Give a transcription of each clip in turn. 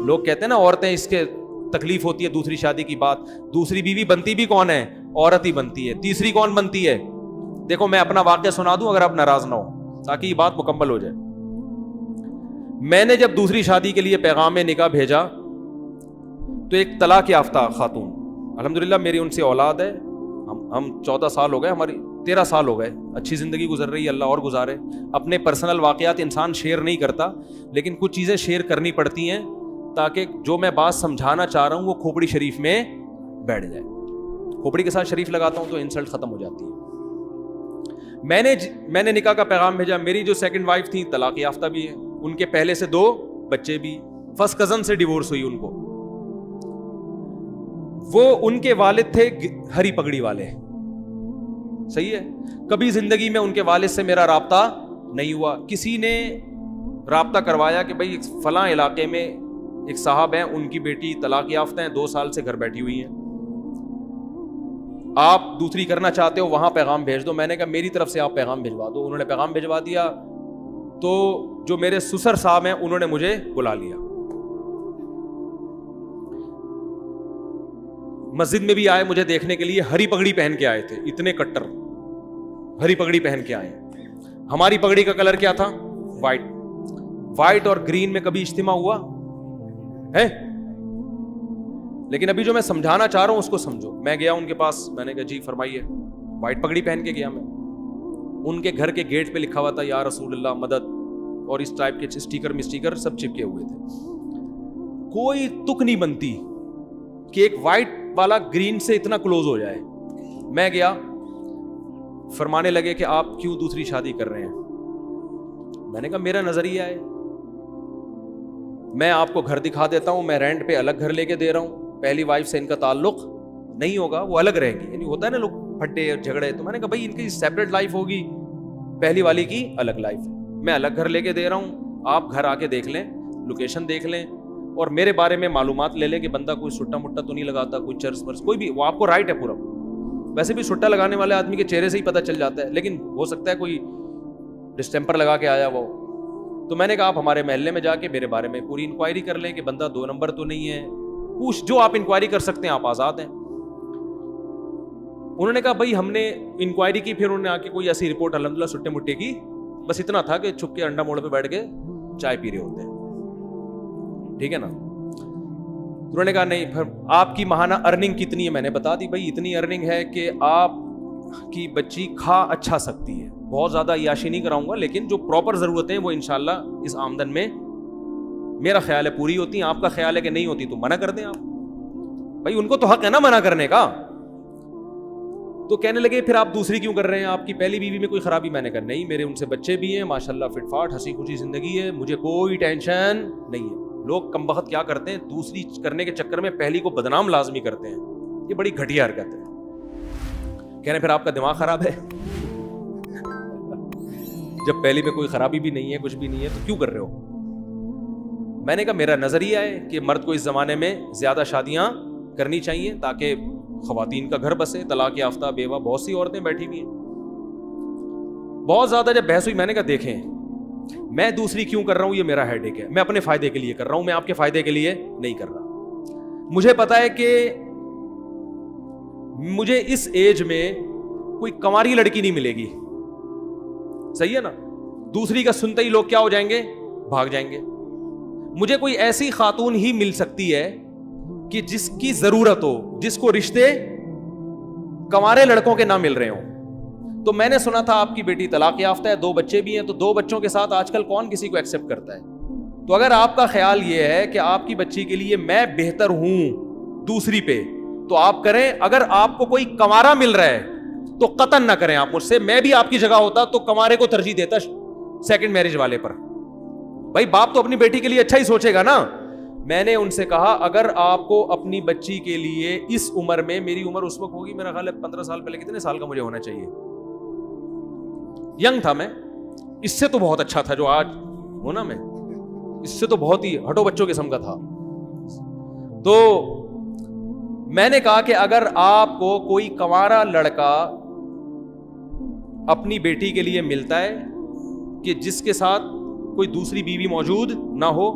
لوگ کہتے ہیں نا عورتیں اس کے تکلیف ہوتی ہے دوسری شادی کی بات, دوسری بیوی بنتی بھی کون ہے؟ عورت ہی بنتی ہے. تیسری کون بنتی ہے؟ دیکھو میں اپنا واقعہ سنا دوں اگر آپ ناراض نہ ہو تاکہ یہ بات مکمل ہو جائے. میں نے جب دوسری شادی کے لیے پیغام نکاح بھیجا تو ایک طلاق یافتہ خاتون, الحمدللہ میری ان سے اولاد ہے, ہم 14 سال ہو گئے, ہماری 13 سال ہو گئے, اچھی زندگی گزر رہی ہے, اللہ اور گزارے. اپنے پرسنل واقعات انسان شیئر نہیں کرتا, لیکن کچھ چیزیں شیئر کرنی پڑتی ہیں تاکہ جو میں بات سمجھانا چاہ رہا ہوں وہ کھوپڑی شریف میں بیٹھ جائے. کھوپڑی کے ساتھ شریف لگاتا ہوں تو انسلٹ ختم ہو جاتی ہے. میں نے نکاح کا پیغام بھیجا. میری جو سیکنڈ وائف تھی طلاق یافتہ بھی ہے, ان کے پہلے سے 2 بچے بھی, فرسٹ کزن سے ڈیورس ہوئی ان کو. وہ ان کے والد تھے ہری پگڑی والے, صحیح ہے. کبھی زندگی میں ان کے والد سے میرا رابطہ نہیں ہوا. کسی نے رابطہ کروایا کہ بھائی فلاں علاقے میں ایک صاحب ہیں, ان کی بیٹی طلاق یافتہ ہیں, 2 سال سے گھر بیٹھی ہوئی ہیں, آپ دوسری کرنا چاہتے ہو, وہاں پیغام بھیج دو. میں نے کہا میری طرف سے آپ پیغام بھجوا دو. انہوں نے پیغام بھجوا دیا تو جو میرے سسر صاحب ہیں انہوں نے مجھے بلا لیا. مسجد میں بھی آئے مجھے دیکھنے کے لیے, ہری پگڑی پہن کے آئے تھے, اتنے کٹر ہری پگڑی پہن کے آئے. ہماری پگڑی کا کلر کیا تھا؟ وائٹ اور گرین میں کبھی اجتماع ہوا ہے؟ لیکن ابھی جو میں سمجھانا چاہ رہا ہوں اس کو سمجھو. میں گیا ان کے پاس, میں نے کہا جی فرمائیے. وائٹ پگڑی پہن کے گیا میں. ان کے گھر کے گیٹ پہ لکھا ہوا تھا یا رسول اللہ مدد, اور اس ٹائپ کے اسٹیکر سب چپکے ہوئے تھے. کوئی تک نہیں بنتی کہ ایک وائٹ والا گرین سے اتنا کلوز ہو جائے. میں گیا, فرمانے لگے کہ آپ کیوں دوسری شادی کر رہے ہیں. میں نے کہا میرا نظریہ ہے, میں آپ کو گھر دکھا دیتا ہوں, میں رینٹ پہ الگ گھر لے کے دے رہا ہوں, پہلی وائف سے ان کا تعلق نہیں ہوگا, وہ الگ رہیں گی. یعنی ہوتا ہے نا لوگ پھٹے اور جھگڑے, تو میں نے کہا بھائی ان کی سیپریٹ لائف ہوگی, پہلی والی کی الگ لائف. میں الگ گھر لے کے دے رہا ہوں, آپ گھر آ کے دیکھ لیں, لوکیشن دیکھ لیں, اور میرے بارے میں معلومات لے لیں کہ بندہ کوئی سٹا مٹا تو نہیں لگاتا, کوئی چرس ورس کوئی بھی, وہ آپ کو رائٹ ہے پورا. ویسے بھی سٹا لگانے والے آدمی کے چہرے سے ہی پتہ چل جاتا ہے, لیکن ہو سکتا ہے کوئی ڈسٹمپر لگا کے آیا وہ. تو میں نے کہا آپ ہمارے محلے میں جا کے میرے بارے میں پوری انکوائری کر لیں کہ بندہ 2 نمبر تو نہیں ہے, پوچھ جو آپ انکوائری کر سکتے ہیں, آپ آزاد ہیں. انہوں نے کہا بھائی ہم نے انکوائری کی, پھر انہوں نے آ کے کوئی ایسی رپورٹ الحمدللہ سٹے مٹے کی, بس اتنا تھا کہ چھپ کے انڈا موڑ پہ بیٹھ کے چائے پی رہے ہوتے ہیں, ٹھیک ہے نا. انہوں نے کہا نہیں, پھر آپ کی ماہانہ ارننگ کتنی ہے؟ میں نے بتا دی بھائی اتنی ارننگ ہے کہ آپ کی بچی کھا اچھا سکتی ہے, بہت زیادہ عیاشی نہیں کراؤں گا, لیکن جو پراپر ضرورتیں ہیں وہ انشاءاللہ اس آمدن میں میرا خیال ہے پوری ہوتی ہیں. آپ کا خیال ہے کہ نہیں ہوتی تو منع کر دیں آپ, بھائی ان کو تو حق ہے نا منع کرنے کا. تو کہنے لگے پھر آپ دوسری کیوں کر رہے ہیں, آپ کی پہلی بیوی میں کوئی خرابی؟ میں نے کہا نہیں, میرے ان سے بچے بھی ہیں ماشاءاللہ, فٹ فاٹ ہنسی خوشی زندگی ہے, مجھے کوئی ٹینشن نہیں ہے. لوگ کم بخت کیا کرتے ہیں, دوسری کرنے کے چکر میں پہلی کو بدنام لازمی کرتے ہیں, یہ بڑی گھٹیا حرکت ہے. کہہ رہے پھر آپ کا دماغ خراب ہے, جب پہلی میں کوئی خرابی بھی نہیں ہے, کچھ بھی نہیں ہے, تو کیوں کر رہے ہو؟ میں نے کہا میرا نظریہ ہے کہ مرد کو اس زمانے میں زیادہ شادیاں کرنی چاہیے تاکہ خواتین کا گھر بسے. طلاق یافتہ بیوہ بہت سی عورتیں بیٹھی ہوئی ہیں. بہت زیادہ جب بحث ہوئی, میں نے کہا دیکھیں میں دوسری کیوں کر رہا ہوں, یہ میرا ہیڈ ایک ہے, میں اپنے فائدے کے لیے کر رہا ہوں, میں آپ کے فائدے کے لیے نہیں کر رہا. مجھے پتا ہے کہ مجھے اس ایج میں کوئی کنواری لڑکی نہیں ملے گی, صحیح ہے نا. دوسری کا سنتے ہی لوگ کیا ہو جائیں گے, بھاگ جائیں گے. مجھے کوئی ایسی خاتون ہی مل سکتی ہے کہ جس کی ضرورت ہو, جس کو رشتے کنوارے لڑکوں کے نہ مل رہے ہوں. تو میں نے سنا تھا آپ کی بیٹی طلاق یافتہ ہے, 2 بچے بھی ہیں, تو 2 بچوں کے ساتھ آج کل کون کسی کو ایکسپٹ کرتا ہے. تو اگر آپ کا خیال یہ ہے کہ آپ کی بچی کے لیے میں بہتر ہوں دوسری پہ, تو آپ کریں. اگر آپ کو کوئی کنوارا مل رہا ہے تو قطعاً نہ کریں آپ مجھ سے. میں بھی آپ کی جگہ ہوتا تو کنوارے کو ترجیح دیتا سیکنڈ میرج والے پر. بھائی باپ تو اپنی بیٹی کے لیے اچھا ہی سوچے گا نا. میں نے ان سے کہا اگر آپ کو اپنی بچی کے لیے اس عمر میں, میری عمر اس وقت ہوگی میرا خیال ہے 15 سال پہلے, کتنے سال کا مجھے ہونا چاہیے, ینگ تھا میں, اس سے تو بہت اچھا تھا جو آج ہونا, میں اس سے تو بہت ہی ہٹو بچوں قسم کا تھا. تو میں نے کہا کہ اگر آپ کو کوئی کنوارا لڑکا اپنی بیٹی کے لیے ملتا ہے کہ جس کے ساتھ کوئی دوسری بیوی موجود نہ ہو,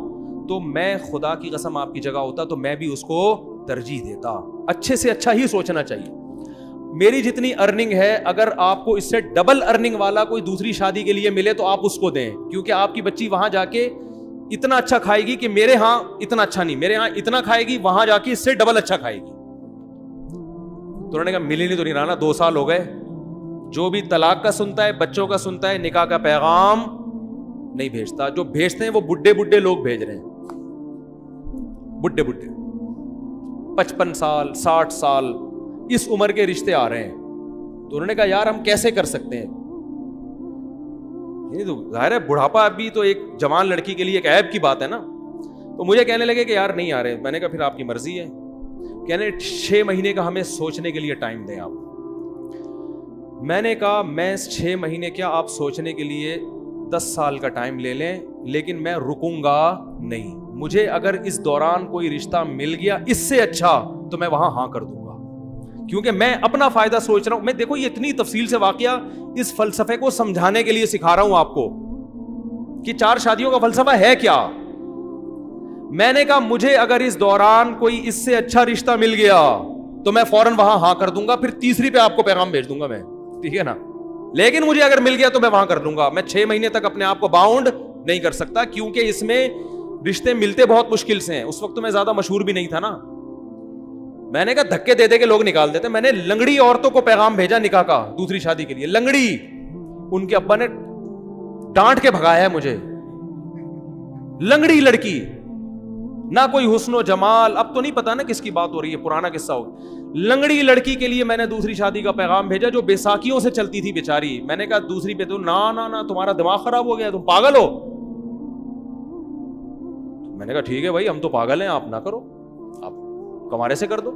تو میں خدا کی قسم آپ کی جگہ ہوتا تو میں بھی اس کو ترجیح دیتا. اچھے سے اچھا ہی سوچنا چاہیے. میری جتنی ارننگ ہے اگر آپ کو اس سے ڈبل ارننگ والا کوئی دوسری شادی کے لیے ملے تو آپ اس کو دیں, کیونکہ آپ کی بچی وہاں جا کے اتنا اچھا کھائے گی کہ میرے ہاں اتنا اچھا نہیں, میرے ہاں اتنا کھائے گی, وہاں جا کے اس سے ڈبل اچھا کھائے گی. تو انہوں نے کہا ملی نہیں تو نہیں رہنا, 2 سال ہو گئے. جو بھی طلاق کا سنتا ہے, بچوں کا سنتا ہے, نکاح کا پیغام نہیں بھیجتا. جو بھیجتے ہیں وہ بڈھے لوگ بھیج رہے ہیں, بڈھے 55 سال 60 سال اس عمر کے رشتے آ رہے ہیں. تو انہوں نے کہا یار ہم کیسے کر سکتے ہیں, تو ظاہر ہے بڑھاپا ابھی تو ایک جوان لڑکی کے لیے ایک عیب کی بات ہے نا. تو مجھے کہنے لگے کہ یار نہیں آ رہے. میں نے کہا پھر آپ کی مرضی ہے. کہنے 6 مہینے کا ہمیں سوچنے کے لیے ٹائم دیں آپ. میں نے کہا میں 6 مہینے کیا, آپ سوچنے کے لیے 10 سال کا ٹائم لے لیں, لیکن میں رکوں گا نہیں. مجھے اگر اس دوران کوئی رشتہ مل گیا اس سے اچھا تو میں وہاں ہاں کر دوں گا, کیونکہ میں اپنا فائدہ سوچ رہا ہوں. میں دیکھو یہ اتنی تفصیل سے واقعہ اس فلسفے کو سمجھانے کے لیے سکھا رہا ہوں آپ کو کہ 4 شادیوں کا فلسفہ ہے کیا. میں نے کہا مجھے اگر اس دوران کوئی اس سے اچھا رشتہ مل گیا تو میں فوراً وہاں ہاں کر دوں گا, پھر تیسری پہ آپ کو پیغام بھیج دوں گا میں, ٹھیک ہے نا. لیکن مجھے اگر مل گیا تو میں وہاں کر دوں گا. میں 6 مہینے تک اپنے آپ کو باؤنڈ نہیں کر سکتا, کیونکہ اس میں رشتے ملتے بہت مشکل سے ہیں. اس وقت میں زیادہ مشہور بھی نہیں تھا نا. میں نے کہا دھکے دے دے کے لوگ نکال دیتے. میں نے لنگڑی عورتوں کو پیغام بھیجا نکاح کا دوسری شادی کے لیے, لنگڑی. ان کے ابا نے ڈانٹ کے بھگایا ہے مجھے. لنگڑی لڑکی, نہ کوئی حسن و جمال, اب تو نہیں پتا نا کس کی بات ہو رہی ہے, پرانا قصہ ہو. لنگڑی لڑکی کے لیے میں نے دوسری شادی کا پیغام بھیجا جو بیساکھیوں سے چلتی تھی بیچاری. میں نے کہا دوسری پہ تو نا تمہارا دماغ خراب ہو گیا, تم پاگل ہو. میں نے کہا ٹھیک ہے بھائی ہم تو پاگل ہیں, آپ نہ کرو, آپ کمارے سے کر دو.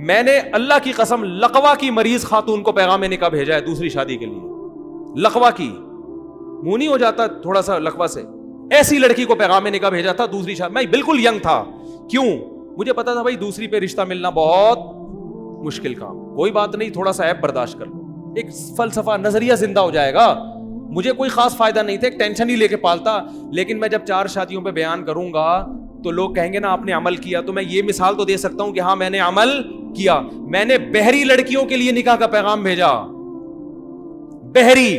میں نے اللہ کی قسم لقوا کی مریض خاتون کو پیغام نکاح بھیجا ہے دوسری شادی کے لیے. لقوا کی, منہ نہیں ہو جاتا تھوڑا سا لقوا سے, ایسی لڑکی کو پیغام نکاح بھیجا تھا دوسری شادی. میں بالکل ینگ تھا, کیوں, مجھے پتا تھا بھائی دوسری پہ رشتہ ملنا بہت مشکل کام. کوئی بات نہیں, تھوڑا سا ایپ برداشت کر لو, ایک فلسفہ نظریہ زندہ ہو جائے گا. مجھے کوئی خاص فائدہ نہیں تھا, ایک ٹینشن ہی لے کے پالتا. لیکن میں جب 4 شادیوں پہ بیان کروں گا تو لوگ کہیں گے نا آپ نے عمل کیا. تو میں یہ مثال تو دے سکتا ہوں کہ ہاں میں نے عمل کیا. میں نے بہری لڑکیوں کے لیے نکاح کا پیغام بھیجا. بہری,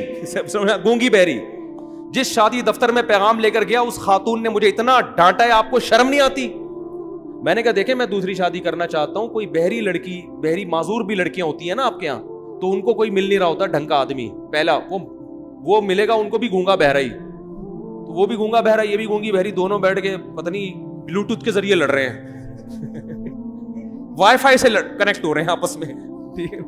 گونگی بہری. جس شادی دفتر میں پیغام لے کر گیا اس خاتون نے مجھے اتنا ڈانٹا ہے, آپ کو شرم نہیں آتی. میں نے کہا دیکھیں میں دوسری شادی کرنا چاہتا ہوں, کوئی بہری لڑکی, بہری معذور بھی لڑکیاں ہوتی ہیں نا آپ کے یہاں, تو ان کو کوئی مل نہیں رہا ہوتا ڈھنگ کا آدمی. پہلا وہ ملے گا ان کو بھی گونگا بہرا ہی, تو وہ بھی گونگا بہرا یہ بھی گونگی بہری, دونوں بیٹھ کے پتہ نہیں بلوٹوتھ کے ذریعے لڑ رہے ہیں, وائی فائی سے کنیکٹ ہو رہے ہیں آپس میں, ٹھیک ہے.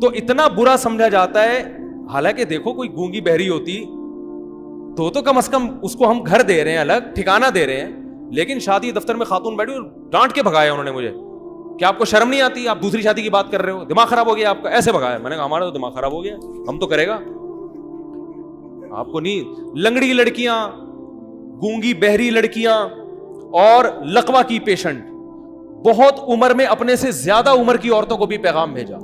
تو اتنا برا سمجھا جاتا ہے. حالانکہ دیکھو کوئی گونگی بہری ہوتی تو کم از کم اس کو ہم گھر دے رہے ہیں, الگ ٹھکانہ دے رہے ہیں. لیکن شادی دفتر میں خاتون بیٹھی اور ڈانٹ کے بھگایا انہوں نے مجھے کہ آپ کو شرم نہیں آتی, آپ دوسری شادی کی بات کر رہے ہو, دماغ خراب ہو گیا آپ کا, ایسے بھگایا. میں نے کہا ہمارا تو دماغ خراب ہو گیا, ہم تو کرے گا, آپ کو نہیں. لنگڑی لڑکیاں, گونگی بہری لڑکیاں اور لقوا کی پیشنٹ, بہت عمر میں اپنے سے زیادہ عمر کی عورتوں کو بھی پیغام بھیجا.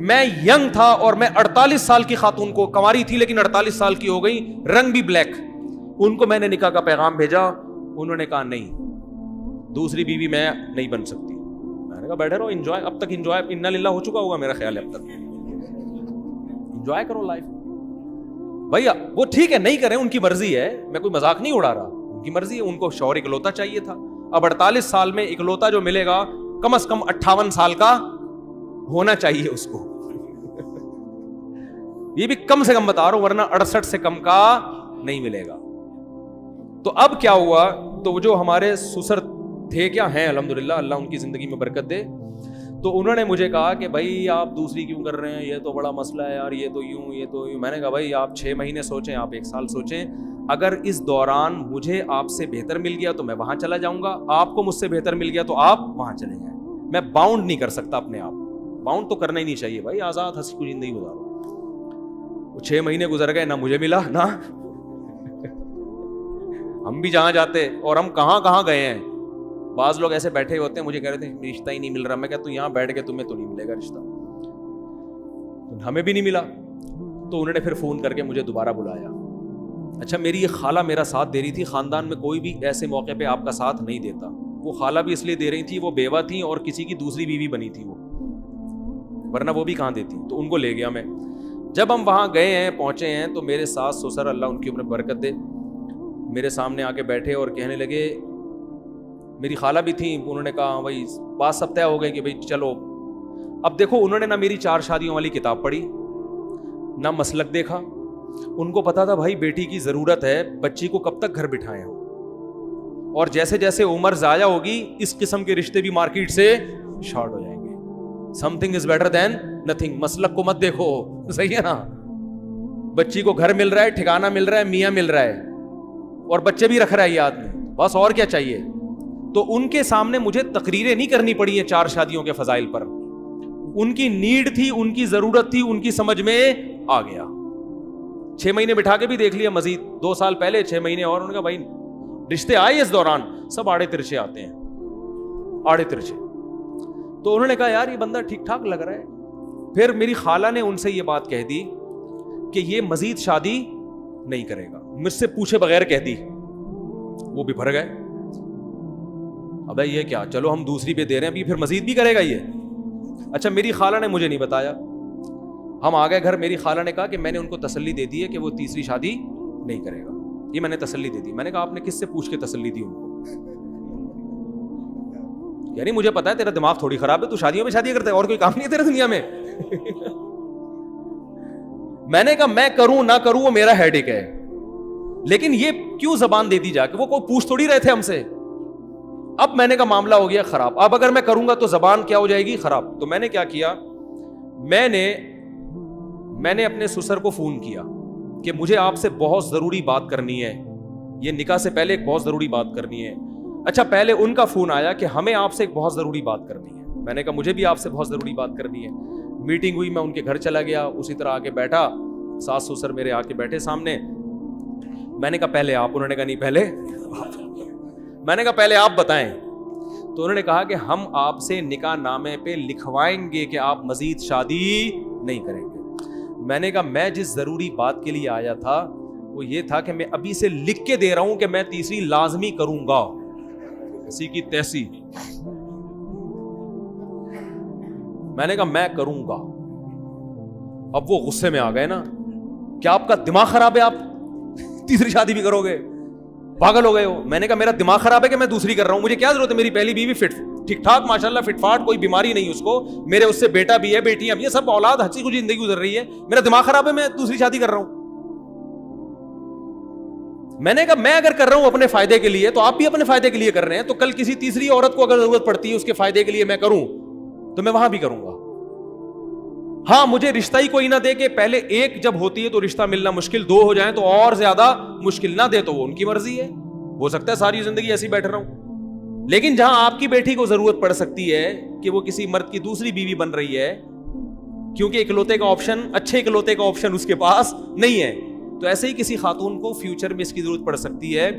میں ینگ تھا اور میں 48 سال کی خاتون کو, کنواری تھی لیکن 48 سال کی ہو گئی, رنگ بھی بلیک, ان کو میں نے نکاح کا پیغام بھیجا. انہوں نے کہا نہیں, دوسری بیوی میں نہیں بن سکتی. میں نے کہا بیٹھے رہو, انجوائے, اب تک انجوائے انا للہ ہو چکا ہوگا میرا خیال ہے, اب تک انجوائے کرو لائف. بھائی وہ ٹھیک ہے نہیں کریں, ان کی مرضی ہے, میں کوئی مذاق نہیں اڑا رہا, ان کی مرضی ہے. ان کو شوہر اکلوتا چاہیے تھا, اب 48 سال میں اکلوتا جو ملے گا کم از کم 58 سال کا ہونا چاہیے اس کو. یہ بھی کم سے کم بتا رہا ہوں, ورنہ 68 سے کم کا نہیں ملے گا. تو اب کیا ہوا, تو جو ہمارے سسر تھے, کیا ہیں الحمدللہ, اللہ ان کی زندگی میں برکت دے, تو انہوں نے مجھے کہا کہ بھائی آپ دوسری کیوں کر رہے ہیں, یہ تو بڑا مسئلہ ہے یار, یہ تو یوں, یہ تو یوں. میں نے کہا بھائی آپ 6 مہینے سوچیں, آپ 1 سال سوچیں, اگر اس دوران مجھے آپ سے بہتر مل گیا تو میں وہاں چلا جاؤں گا, آپ کو مجھ سے بہتر مل گیا تو آپ وہاں چلے جائیں. میں باؤنڈ نہیں کر سکتا اپنے آپ, باؤنڈ تو کرنا ہی نہیں چاہیے بھائی, آزاد ہنسی خوشی زندگی گزارو. وہ 6 مہینے گزر گئے, نہ مجھے ملا نہ ہم بھی جہاں جاتے, اور ہم کہاں کہاں گئے ہیں. بعض لوگ ایسے بیٹھے ہوتے ہیں, مجھے کہہ رہے تھے رشتہ ہی نہیں مل رہا. میں کہتا ہوں یہاں بیٹھ کے تمہیں تو نہیں ملے گا رشتہ, ہمیں بھی نہیں ملا. تو انہوں نے پھر فون کر کے مجھے دوبارہ بلایا اچھا میری یہ خالہ میرا ساتھ دے رہی تھی, خاندان میں کوئی بھی ایسے موقع پہ آپ کا ساتھ نہیں دیتا. وہ خالہ بھی اس لیے دے رہی تھی, وہ بیوہ تھیں اور کسی کی دوسری بیوی بنی تھی وہ, ورنہ وہ بھی کہاں دیتی. تو ان کو لے گیا میں. جب ہم وہاں گئے ہیں, پہنچے ہیں, تو میرے ساس سسر, اللہ ان کی عمر برکت دے, میرے سامنے آ کے بیٹھے اور کہنے لگے, میری خالہ بھی تھیں, انہوں نے کہا بھائی بات سب طے ہو گئے کہ بھائی چلو. اب دیکھو انہوں نے نہ میری 4 شادیوں والی کتاب پڑھی, نہ مسلک دیکھا. ان کو پتا تھا بھائی بیٹی کی ضرورت ہے, بچی کو کب تک گھر بٹھائیں ہم, اور جیسے جیسے عمر ضائع ہوگی اس قسم کے رشتے بھی مارکیٹ سے شارٹ ہو جائیں گے. Something is better than nothing. مسلک کو مت دیکھو, صحیح ہے نا. بچی کو گھر مل رہا ہے, ٹھکانہ مل رہا ہے, میاں مل رہا ہے, اور بچے بھی رکھ رہا ہے یہ آدمی, بس اور کیا چاہیے. تو ان کے سامنے مجھے تقریریں نہیں کرنی پڑی ہیں 4 شادیوں کے فضائل پر. ان کی نیڈ تھی, ان کی ضرورت تھی, ان کی سمجھ میں آ گیا. 6 مہینے بٹھا کے بھی دیکھ لیا مزید, 2 سال پہلے 6 مہینے اور. انہوں نے کہا بھائی رشتے آئے اس دوران, سب آڑے ترچے آتے ہیں, آڑے ترچے. تو انہوں نے کہا یار یہ بندہ ٹھیک ٹھاک لگ رہا ہے. پھر میری خالہ نے ان سے یہ بات کہہ دی کہ یہ مزید شادی نہیں کرے گا, مجھ سے پوچھے بغیر کہہ دی. وہ بھی بھر گئے, ابے یہ کیا, چلو ہم دوسری پہ دے رہے ہیں, ابھی پھر مزید بھی کرے گا یہ. اچھا میری خالہ نے مجھے نہیں بتایا. ہم آ گئے گھر, میری خالہ نے کہا کہ میں نے ان کو تسلی دے دی ہے کہ وہ تیسری شادی نہیں کرے گا. یہ میں نے تسلی دے دی. میں نے کہا آپ نے کس سے پوچھ کے تسلی دی ان کو؟ یعنی مجھے پتا ہے تیرا دماغ تھوڑی خراب ہے, تو شادیوں میں شادی کرتا ہے, اور کوئی کام نہیں ہے تیرے دنیا میں. میں نے کہا میں کروں نہ کروں وہ میرا ہیڈ ایک ہے, لیکن یہ کیوں زبان دے دی جا کے, وہ کوئی پوچھ تھوڑی رہے تھے ہم سے. اب میں نے کہا معاملہ ہو گیا خراب, اب اگر میں کروں گا تو زبان کیا ہو جائے گی خراب. تو میں نے کیا کیا, میں نے اپنے سسر کو فون کیا کہ مجھے آپ سے بہت ضروری بات کرنی ہے, یہ نکاح سے پہلے ایک بہت ضروری بات کرنی ہے. اچھا پہلے ان کا فون آیا کہ ہمیں آپ سے ایک بہت ضروری بات کرنی ہے. میں نے کہا مجھے بھی آپ سے بہت ضروری بات کرنی ہے. میٹنگ ہوئی, میں ان کے گھر چلا گیا, اسی طرح آ کے بیٹھا, ساس سسر میرے آ کے بیٹھے سامنے. میں نے کہا پہلے آپ, انہوں نے کہا نہیں پہلے میں نے کہا پہلے آپ بتائیں. تو انہوں نے کہا کہ ہم آپ سے نکاح نامے پہ لکھوائیں گے کہ آپ مزید شادی نہیں کریں گے. میں نے کہا میں جس ضروری بات کے لیے آیا تھا وہ یہ تھا کہ میں ابھی سے لکھ کے دے رہا ہوں کہ میں تیسری لازمی کروں گا, کسی کی تیسی. میں نے کہا میں کروں گا. اب وہ غصے میں آ گئے نا, کیا آپ کا دماغ خراب ہے, آپ تیسری شادی بھی کرو گے, پاگل ہو گئے ہو. میں نے کہا میرا دماغ خراب ہے کہ میں دوسری کر رہا ہوں, مجھے کیا ضرورت ہے, میری پہلی بیوی فٹ ٹھیک ٹھاک ماشاءاللہ فٹ فاٹ, کوئی بیماری نہیں اس کو, میرے اس سے بیٹا بھی ہے, بیٹیاں بھی ہیں, سب اولاد ہنسی خوشی زندگی گزر رہی ہے. میرا دماغ خراب ہے, میں دوسری شادی کر رہا ہوں. میں نے کہا میں اگر کر رہا ہوں اپنے فائدے کے لیے تو آپ بھی اپنے فائدے کے لیے کر رہے ہیں, تو کل کسی تیسری عورت کو اگر ضرورت پڑتی ہے اس کے فائدے کے لیے میں کروں تو میں وہاں بھی کروں گا. ہاں مجھے رشتہ ہی کوئی نہ دے کہ پہلے ایک جب ہوتی ہے تو رشتہ ملنا مشکل, 2 ہو جائیں تو اور زیادہ مشکل, نہ دے تو وہ ان کی مرضی ہے, ہو سکتا ہے ساری زندگی ایسی بیٹھ رہا ہوں. لیکن جہاں آپ کی بیٹی کو ضرورت پڑ سکتی ہے کہ وہ کسی مرد کی دوسری بیوی بن رہی ہے, کیونکہ اکلوتے کا آپشن, اچھے اکلوتے کا آپشن اس کے پاس نہیں ہے, تو ایسے ہی کسی خاتون کو فیوچر میں اس کی ضرورت پڑ سکتی ہے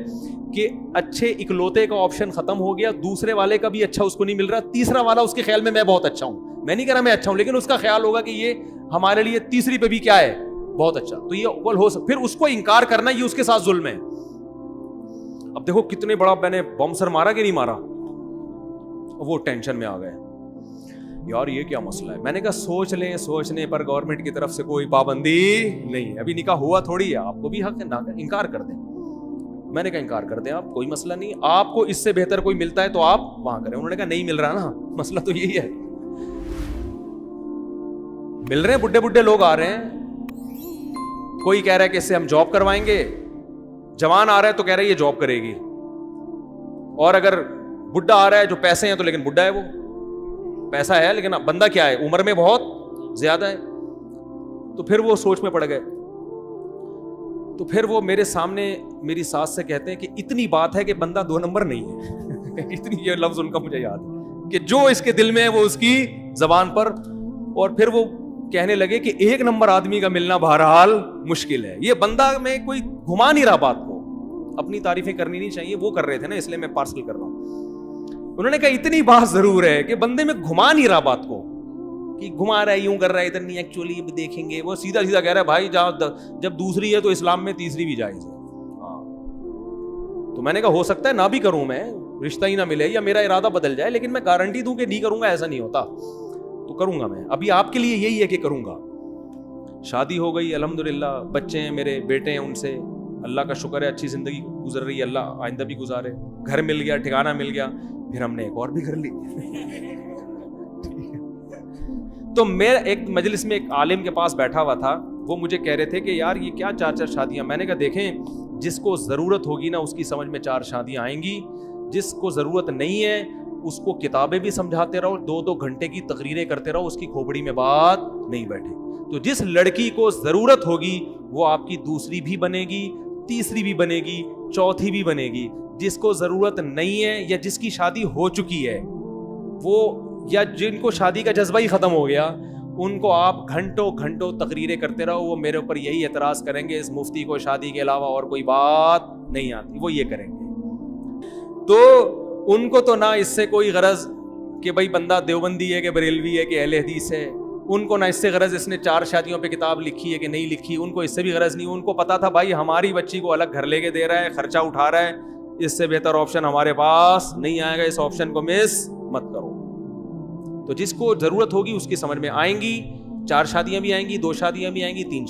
کہ اچھے اکلوتے کا آپشن ختم ہو گیا, دوسرے والے کا بھی اچھا اس کو نہیں مل رہا, تیسرا والا اس کے خیال میں بہت اچھا ہوں, میں نہیں کہہ رہا میں اچھا ہوں, لیکن اس کا خیال ہوگا کہ یہ ہمارے لیے تیسری پہ بھی کیا ہے, بہت اچھا. تو یہ اول ہو سکتا, پھر اس کو انکار کرنا یہ اس کے ساتھ ظلم ہے. اب دیکھو کتنے بڑا میں نے بم سر مارا کہ نہیں مارا, وہ ٹینشن میں آ گئے یار یہ کیا مسئلہ ہے. میں نے کہا سوچ لیں, سوچنے پر گورنمنٹ کی طرف سے کوئی پابندی نہیں ہے, ابھی نکاح ہوا تھوڑی ہے, آپ کو بھی حق ہے نہ انکار کر دیں. میں نے کہا انکار کر دیں آپ, کوئی مسئلہ نہیں, آپ کو اس سے بہتر کوئی ملتا ہے تو آپ وہاں کریں. انہوں نے کہا نہیں مل رہا نا, مسئلہ تو یہی ہے, مل رہے ہیں بڈھے بڈھے لوگ آ رہے ہیں, کوئی کہہ رہا ہے کہ اس سے ہم جاب کروائیں گے, جوان آ رہا ہے تو کہہ رہا ہے یہ جاب کرے گی, اور اگر بڈھا آ رہا ہے جو پیسے ہیں تو لیکن بڈھا ہے, وہ پیسہ ہے لیکن بندہ کیا ہے, عمر میں بہت زیادہ ہے. تو پھر وہ سوچ میں پڑ گئے. تو پھر وہ میرے سامنے میری ساس سے کہتے ہیں کہ اتنی بات ہے کہ بندہ 2 نمبر نہیں ہے. اتنی, یہ لفظ ان کا مجھے یاد ہے کہ جو اس کے دل میں ہے وہ اس کی زبان پر. اور پھر وہ کہنے لگے کہ 1 نمبر آدمی کا ملنا بہرحال مشکل ہے, یہ بندہ میں کوئی گھما نہیں رہا بات کو, اپنی تعریفیں کرنی نہیں چاہیے, وہ کر رہے تھے نا اس لیے میں پارسل کر رہا ہوں. انہوں نے کہا اتنی بات ضرور ہے کہ بندے میں گھما نہیں رہا بات کو, کہ گھما رہا ہے, یوں کر رہا ہے, ادھر نہیں, ایکچولی دیکھیں گے, وہ سیدھا سیدھا کہہ رہا ہے بھائی جب دوسری ہے تو اسلام میں تیسری بھی جائز ہے. تو میں نے کہا ہو سکتا ہے نہ بھی کروں میں, رشتہ ہی نہ ملے یا میرا ارادہ بدل جائے, لیکن میں گارنٹی دوں کہ نہیں کروں گا ایسا نہیں ہوتا, تو کروں گا میں. ابھی آپ کے لیے یہی ہے کہ کروں گا. شادی ہو گئی الحمدللہ, بچے ہیں میرے, بیٹے ہیں, ان سے اللہ کا شکر ہے اچھی زندگی گزر رہی ہے, اللہ آئندہ بھی گزارے. گھر مل گیا, ٹھکانہ مل گیا, پھر ہم نے ایک اور بھی گھر لی. تو میں ایک مجلس میں ایک عالم کے پاس بیٹھا ہوا تھا, وہ مجھے کہہ رہے تھے کہ یار یہ کیا 4 شادیاں. میں نے کہا دیکھیں, جس کو ضرورت ہوگی نا اس کی سمجھ میں 4 شادیاں آئیں گی, جس کو ضرورت نہیں ہے اس کو کتابیں بھی سمجھاتے رہو, 2 گھنٹے کی تقریریں کرتے رہو, اس کی کھوپڑی میں بات نہیں بیٹھے. تو جس لڑکی کو ضرورت ہوگی وہ آپ کی دوسری بھی بنے گی, تیسری بھی بنے گی, چوتھی بھی بنے گی. جس کو ضرورت نہیں ہے یا جس کی شادی ہو چکی ہے وہ, یا جن کو شادی کا جذبہ ہی ختم ہو گیا, ان کو آپ گھنٹوں تقریریں کرتے رہو, وہ میرے اوپر یہی اعتراض کریں گے اس مفتی کو شادی کے علاوہ اور کوئی بات نہیں آتی, وہ یہ کریں گے. تو ان کو تو نہ اس سے کوئی غرض کہ بھائی بندہ دیوبندی ہے کہ بریلوی ہے کہ اہل حدیث ہے, ان کو نہ اس سے غرض اس نے 4 شادیوں پہ کتاب لکھی ہے کہ نہیں لکھی, ان کو اس سے بھی غرض نہیں. ان کو پتا تھا بھائی ہماری بچی کو الگ گھر لے کے دے رہا ہے, خرچہ اٹھا رہا ہے, اس سے بہتر آپشن ہمارے پاس نہیں آئے گا, اس آپشن کو مس مت کرو. تو جس کو ضرورت ہوگی اس کی سمجھ میں آئیں گی, 4 شادیاں بھی آئیں گی, 2 شادیاں بھی آئیں گی, 3